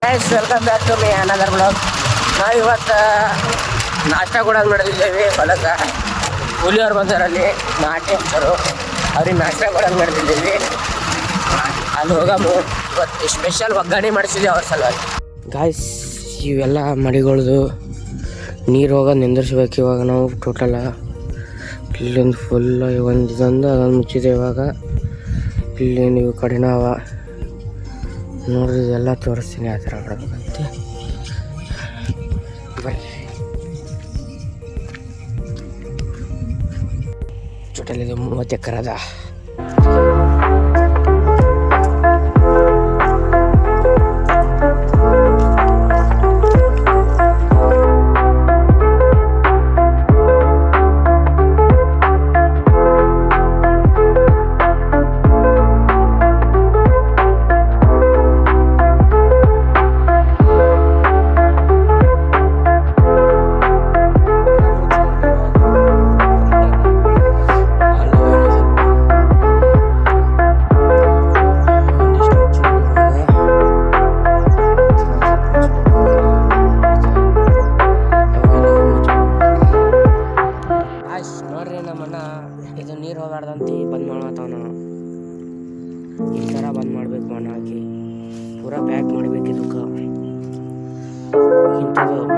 Guys welcome back to me another blog. ನಾವು ಇವತ್ತು ನಾಷ್ಟ ಕೊಡೋದು ನಡೆದಿದ್ದೇವೆ ಹೊಲಕ್ಕೆ. ಕೂಲಿಯವ್ರು ಬಂದರಲ್ಲಿ ನಾಟಿ ಅಂತಾರೆ, ಅವ್ರಿಗೆ ನಾಷ್ಟ ಕೊಡೋದು ನಡೆದಿದ್ದೀವಿ. ಅಲ್ಲಿ ಹೋಗಮು ಇವತ್ತು ಸ್ಪೆಷಲ್ ಒಗ್ಗರಣೆ ಮಾಡಿಸಿದ್ವಿ ಅವ್ರ ಸಲುವಾಗಿ. ಗಾಯ್ಸ್ ಇವೆಲ್ಲ ಮಡಿಗಳದು ನೀರು ಹೋಗೋದು ನಿಂದಿರ್ಸ್ಬೇಕು. ಇವಾಗ ನಾವು ಟೋಟಲ ಇಲ್ಲೊಂದು ಫುಲ್ ಒಂದು ಇದೊಂದು ಅದೊಂದು ಮುಚ್ಚಿದೆ. ಇವಾಗ ಇಲ್ಲಿ ನೀವು ಕಡಿನಾವ ನೋಡ್ರಿ ಎಲ್ಲ ತೋರಿಸ್ತೀನಿ ಆ ಥರ ಬಿಡಬೇಕಂತೆ. ಬರ್ರಿ ಟೋಟಲ್ ಇದು 30 ಎಕರೆ ಅದ. ನೋಡ್ರಿ ನಮ್ಮನ್ನ ಇದು ನೀರು ಹೋಗಾರ್ದಂತ ಬಂದ್ ಮಾಡತ್ತಾವ. ನಾವು ಈ ಥರ ಬಂದ್ ಮಾಡ್ಬೇಕು, ಮಣ್ಣು ಹಾಕಿ ಪೂರಾ ಪ್ಯಾಕ್ ಮಾಡ್ಬೇಕು. ಇದಕ್ಕೆ ಇಂಥದ್ದು